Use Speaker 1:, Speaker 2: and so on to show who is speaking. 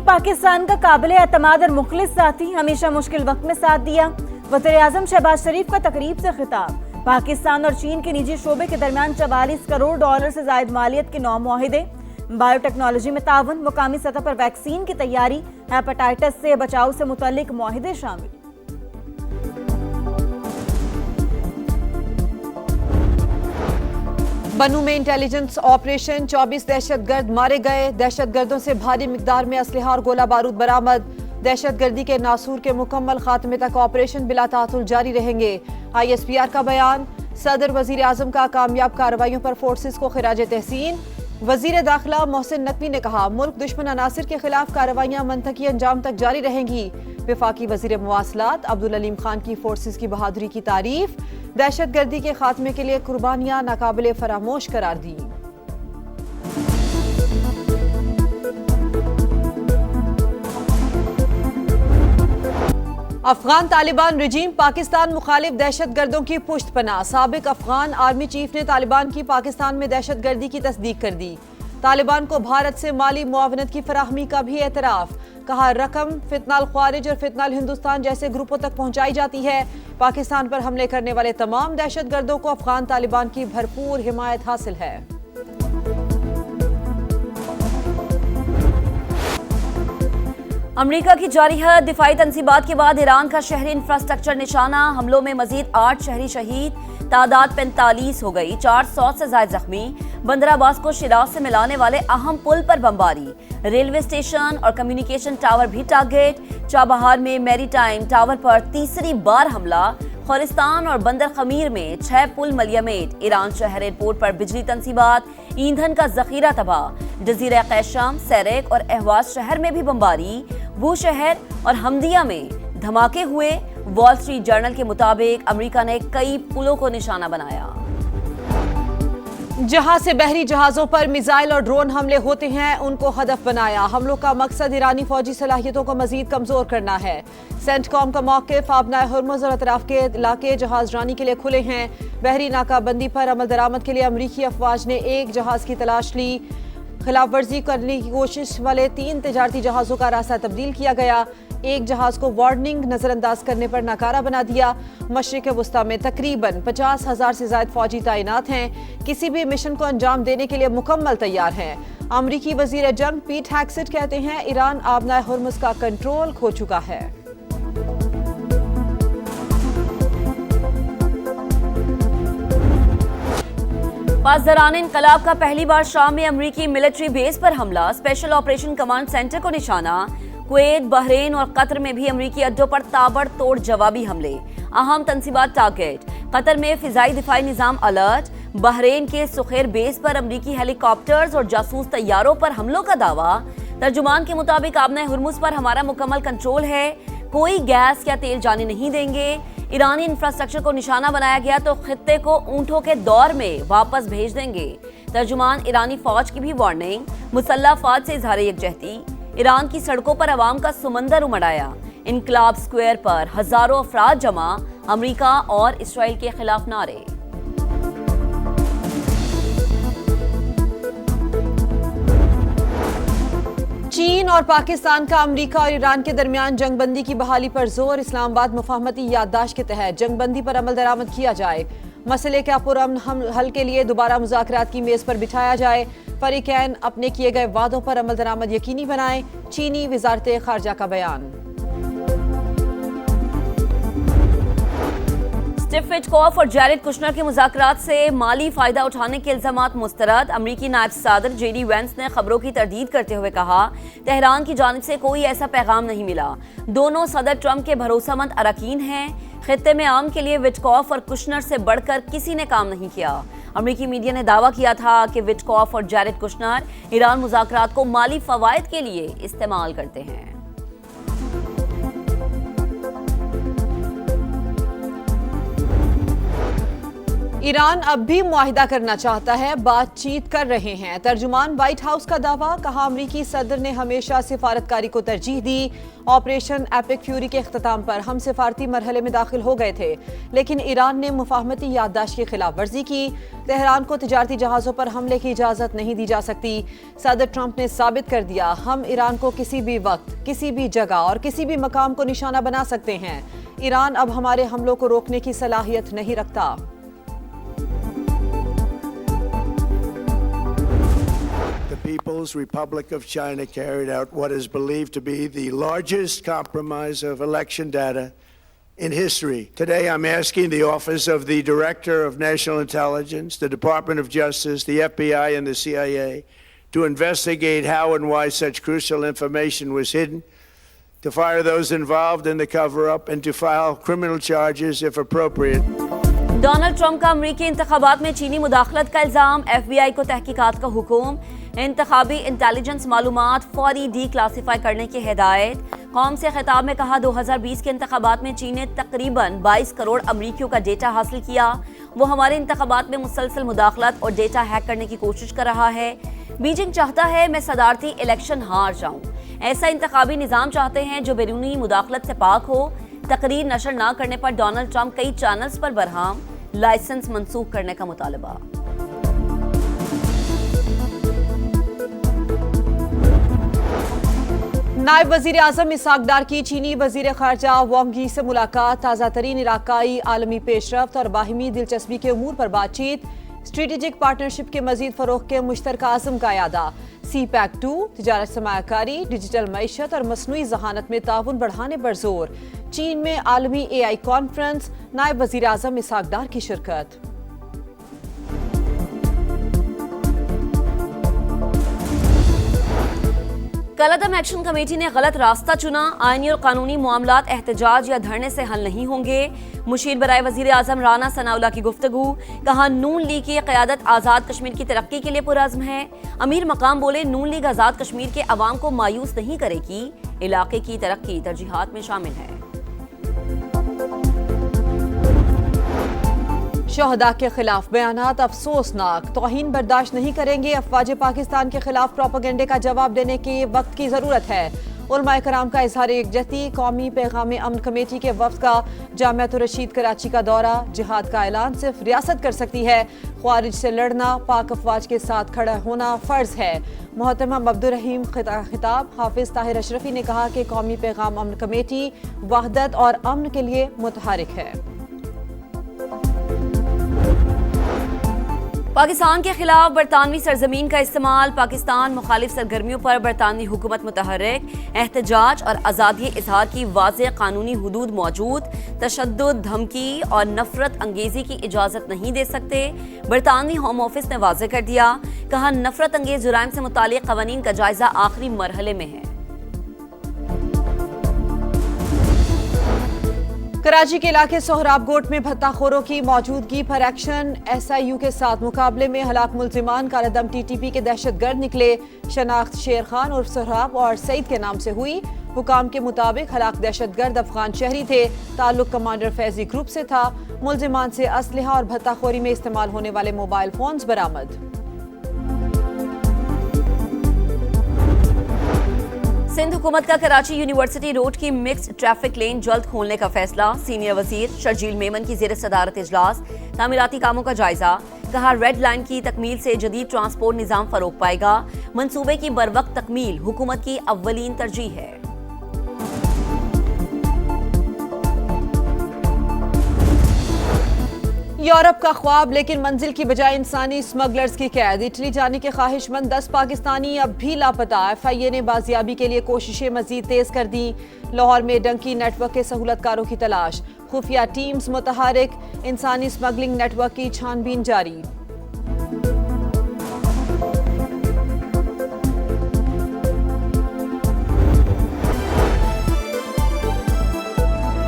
Speaker 1: पाकिस्तान का काबिले एतमाद और मुखलिस साथी, हमेशा मुश्किल वक्त में साथ दिया। वज़ीर-ए-आज़म शहबाज शरीफ का तकरीब से खिताब। पाकिस्तान और चीन के निजी शोबे के दरमियान $44 करोड़ से जायद मालियत के 9 मुआहिदे। बायोटेक्नोलॉजी में तावन, मुकामी सतह पर वैक्सीन की तैयारी, हेपेटाइटिस से बचाव से मुतल्लिक मुआहिदे शामिल।
Speaker 2: बनू में इंटेलिजेंस ऑपरेशन, 24 दहशतगर्द मारे गए। दहशतगर्दों से भारी मिकदार में असलहा और गोला बारूद बरामद। दहशतगर्दी के नासूर के मुकम्मल खात्मे तक ऑपरेशन बिला तातुल जारी रहेंगे। ISPR का बयान। सदर वजीर आजम का कामयाब कार्रवाइयों पर फोर्सेस को खिराज तहसीन। वजीर दाखिला मोहसिन नकवी ने कहा, मुल्क दुश्मन अनासिर के खिलाफ कार्रवाइयां मंतकी अंजाम तक जारी रहेंगी। वफाकी वजीर मुवासलात अब्दुल अलीम खान की फोर्सेस की बहादुरी की तारीफ। दहशतगर्दी के खात्मे के लिए कुर्बानियां नाकाबिले फरामोश करार दी। अफगान तालिबान रजीम पाकिस्तान मुखालिफ दहशतगर्दों की पुश्तपनाह। साबिक अफगान आर्मी चीफ ने तालिबान की पाकिस्तान में दहशतगर्दी की तस्दीक कर दी। तालिबान को भारत से माली मुआवनत की फराहमी का भी एतराफ। कहा, रकम फितनाल ख्वारिज और फितनाल हिंदुस्तान जैसे ग्रुपों तक पहुंचाई जाती है। पाकिस्तान पर हमले करने वाले तमाम दहशतगर्दों को अफगान तालिबान की भरपूर हिमायत हासिल है।
Speaker 3: अमरीका की जारी है दिफाई तनसीबात के बाद ईरान का शहरी इंफ्रास्ट्रक्चर निशाना। हमलों में मजीद 8 शहरी शहीद, तादाद 45 हो गई, 400 से ज्यादा जख्मी। बंदर अब्बास को शिराज से मिलाने वाले अहम पुल पर बमबारी। रेलवे स्टेशन और कम्युनिकेशन टावर भी टारगेट। चाबहार में मैरीटाइम टावर पर तीसरी बार हमला। खोरिस्तान और बंदर खमीर में 6 पुल मलियामेट। ईरान शहर एयरपोर्ट पर बिजली तनसीबात, ईंधन का जखीरा तबाह। जजीरा कैशम, सैरेक और अहवाज शहर में भी बमबारी। बू शहर और हमदिया में धमाके हुए। वॉल स्ट्रीट जर्नल के मुताबिक अमेरिका ने कई पुलों को निशाना बनाया।
Speaker 2: जहां से बहरी जहाजों पर मिसाइल और ड्रोन हमले होते हैं, उनको हदफ बनाया। हमलों का मकसद ईरानी फौजी सलाहियतों को मजीद कमजोर करना है। सेंटकॉम का मौक़िफ़, आबनाए हुर्मुज़ और अतराफ के इलाके जहाज रानी के लिए खुले हैं। बहरी नाकाबंदी पर अमल दरामद के लिए अमरीकी अफवाज ने एक जहाज की तलाश ली। खिलाफ वर्जी करने की कोशिश वाले 3 तिजारती जहाजों का रास्ता तब्दील किया गया। एक जहाज को वार्निंग नजरअंदाज करने पर नाकारा बना दिया। मशरिक़ वुस्ता में तकरीबन 50,000 से ज्यादा फौजी तैनात हैं। किसी भी मिशन को अंजाम देने के लिए मुकम्मल तैयार हैं। अमरीकी वजीर जंग पीट हैक्सेट कहते हैं, ईरान आबनाए हुर्मुज़ का कंट्रोल खो चुका है।
Speaker 3: पासदारान इनकलाब का पहली बार शाम में अमरीकी मिलिट्री बेस पर हमला। स्पेशल ऑपरेशन कमांड सेंटर को निशाना। कुवैत, बहरीन और कतर में भी अमरीकी अड्डों पर ताबड़तोड़ जवाबी हमले। अहम तनसीबात टारगेट। कतर में फिजाई दिफाई निजाम अलर्ट। बहरीन के सुखेर बेस पर अमरीकी हेलीकॉप्टर्स और जासूस तैयारों पर हमलों का दावा। तर्जुमान के मुताबिक आबनाए हुर्मुज़ पर हमारा मुकम्मल कंट्रोल है, कोई गैस या तेल जाने नहीं देंगे। ईरानी इंफ्रास्ट्रक्चर को निशाना बनाया गया तो खित्ते को ऊंटों के दौर में वापस भेज देंगे। तर्जुमान ईरानी फौज की भी वार्निंग। मुसल्लह फौज से इजहार यकजहती। ईरान की सड़कों पर अवाम का सुमंदर उमड़ाया। इनकलाब स्क्वायर पर हजारों अफराद जमा। अमरीका और इसराइल के खिलाफ नारे।
Speaker 2: चीन और पाकिस्तान का अमेरिका और ईरान के दरमियान जंगबंदी की बहाली पर जोर। इस्लामाबाद मुफाहमती याददाश्त के तहत जंगबंदी पर अमल दरामद किया जाए। मसले का पुरअमन हल के लिए दोबारा मुज़ाकरात की मेज पर बिठाया जाए। फरीकैन अपने किए गए वादों पर अमल दरामद यकीनी बनाएं। चीनी वजारत खारजा का बयान।
Speaker 3: स्टीव विटकॉफ और जैरेड कुशनर के मुज़ाकरात से माली फायदा उठाने के इल्जामात मुस्तरद। अमरीकी नायब सदर JD वेंस ने खबरों की तरदीद करते हुए कहा, तेहरान की जानिब से कोई ऐसा पैगाम नहीं मिला। दोनों सदर ट्रंप के भरोसेमंद अरकान हैं। खित्ते में आम के लिए विटकॉफ और कुशनर से बढ़कर किसी ने काम नहीं किया। अमरीकी मीडिया ने दावा किया था कि विटकॉफ और जैरेड कुशनर ईरान मुज़ाकरात को माली फवायद के लिए इस्तेमाल करते हैं।
Speaker 2: ईरान अब भी मुआहिदा करना चाहता है, बातचीत कर रहे हैं। तर्जुमान व्हाइट हाउस का दावा, कहा अमरीकी सदर ने हमेशा सिफारतकारी को तरजीह दी। ऑपरेशन एपिक फ्यूरी के इख्तिताम पर हम सिफारती मरहले में दाखिल हो गए थे, लेकिन ईरान ने मुफाहमती याददाश्त की खिलाफ वर्जी की। तेहरान को तिजारती जहाज़ों पर हमले की इजाज़त नहीं दी जा सकती। सदर ट्रंप ने साबित कर दिया, हम ईरान को किसी भी वक्त, किसी भी जगह और किसी भी मकाम को निशाना बना सकते हैं। ईरान अब हमारे हमलों को रोकने की सलाहियत नहीं रखता।
Speaker 4: The People's Republic of China carried out what is believed to be the largest compromise of election data in history. Today, I'm asking the Office of the Director of National Intelligence, the Department of Justice, the FBI, and the CIA to investigate how and why such crucial information was hidden, to fire those involved in the cover-up, and to file criminal charges if appropriate.
Speaker 3: Donald Trump का अमरीकी इंतखाबात में चीनी मुदाखलत का इल्जाम, FBI को तहकीकात का हुक्म, इंतखाबी इंटेलिजेंस मालूमात फौरी डी क्लासीफाई करने की हिदायत। कौम से खिताब में कहा, 2020 के इंतखाबात में चीन ने तकरीबन 22 करोड़ अमरीकियों का डेटा हासिल किया। वो हमारे इंतखाबात में मुसलसल मुदाखलत और डेटा हैक करने की कोशिश कर रहा है। बीजिंग चाहता है मैं सदारती इलेक्शन हार जाऊं। ऐसा इंतखाबी निज़ाम चाहते हैं जो बैरूनी मुदाखलत से पाक हो। तकरीर नशर न करने पर डोनाल्ड ट्रंप कई चैनल्स पर बरहम, लाइसेंस मंसूख करने का मुतालबा।
Speaker 2: नायब वजीर आजम इसहाक डार की चीनी वजीर खारजा वांग यी से मुलाकात, ताज़ा तरीन इलाकाई आलमी पेशरफ्त और बाहिमी दिलचस्पी के उमूर पर बातचीत। स्ट्रेटेजिक पार्टनरशिप के मजीद फरोग के मुश्तरका आज़म का यादा। CPEC-2, तिजारत, सरमायाकारी, डिजिटल मईशत और मसनूई जहानत में ताउन बढ़ाने पर जोर। चीन में आलमी AI कॉन्फ्रेंस, नायब वजीर आजम इसहाक डार की शिरकत।
Speaker 3: कलअदम एक्शन कमेटी ने गलत रास्ता चुना, आईनी और कानूनी मामलात एहतजाज या धरने से हल नहीं होंगे। मुशीर बराए वजीर आजम राना सनाउल्लाह की गुफ्तगू, कहा नून लीग की क़यादत आज़ाद कश्मीर की तरक्की के लिए पुरअज़्म है। अमीर मकाम बोले, नून लीग आज़ाद कश्मीर के अवाम को मायूस नहीं करेगी, इलाके की तरक्की तरजीहात में शामिल है।
Speaker 2: शहदा के खिलाफ बयानात अफसोसनाक, तौहीन बर्दाश्त नहीं करेंगे। अफवाज पाकिस्तान के खिलाफ प्रोपेगेंडे का जवाब देने के वक्त की ज़रूरत है। उलमाए कराम का इजहार यकजहती, कौमी पैगाम अमन कमेटी के वफ्द का जामियातुर रशीद कराची का दौरा। जिहाद का ऐलान सिर्फ रियासत कर सकती है, ख्वारिज से लड़ना, पाक अफवाज के साथ खड़ा होना फ़र्ज है। मोहतरमा अब्दुल रहीम खिताब, हाफिज ताहिर अशरफी ने कहा कि कौमी पैगाम अमन कमेटी वहदत और अमन के लिए मुतहरिक है।
Speaker 3: पाकिस्तान के खिलाफ बरतानवी सरजमीन का इस्तेमाल, पाकिस्तान मुखालिफ सरगर्मियों पर बरतानवी हुकूमत मुतहर्रिक, एहतजाज और आज़ादी इजहार की वाज़ेह कानूनी हुदूद मौजूद, तशद्दुद, धमकी और नफरत अंगेजी की इजाज़त नहीं दे सकते। बरतानवी होम ऑफिस ने वाज़ेह कर दिया, कहा नफरत अंगेज जुराइम से मुताल्लिक़ क़वानीन का जायज़ा आखिरी मरहले में है।
Speaker 2: कराची के इलाके सोहराबगोट में भत्ताखोरों की मौजूदगी पर एक्शन, SIU के साथ मुकाबले में हलाक मुल्जिमान कालादम TTP के दहशतगर्द निकले। शनाख्त शेर खान उर्फ सोहराब और सईद के नाम से हुई। हुकाम के मुताबिक हलाक दहशतगर्द अफगान शहरी थे, ताल्लुक कमांडर फैजी ग्रुप से था। मुल्जिमान से असलहा और भत्ताखोरी में इस्तेमाल होने वाले मोबाइल फोन्स बरामद।
Speaker 3: सिंध हुकूमत का कराची यूनिवर्सिटी रोड की मिक्स्ड ट्रैफिक लेन जल्द खोलने का फैसला। सीनियर वजीर शर्जील मेमन की ज़ेर सदारत इजलास, तामीराती कामों का जायजा। कहा रेड लाइन की तकमील से जदीद ट्रांसपोर्ट निज़ाम फरोग पाएगा। मंसूबे की बरवक्त तकमील हुकूमत की अव्वलीन तरजीह है।
Speaker 2: यूरोप का ख्वाब लेकिन मंजिल की बजाय इंसानी स्मगलर्स की कैद। इटली जाने के ख्वाहिशमंद 10 पाकिस्तानी अब भी लापता। FIA ने बाजियाबी के लिए कोशिशें मजीद तेज कर दी। लाहौर में डंकी नेटवर्क के सहूलतकारों की तलाश, खुफिया टीम्स मुतहरिक, इंसानी स्मगलिंग नेटवर्क की छानबीन जारी।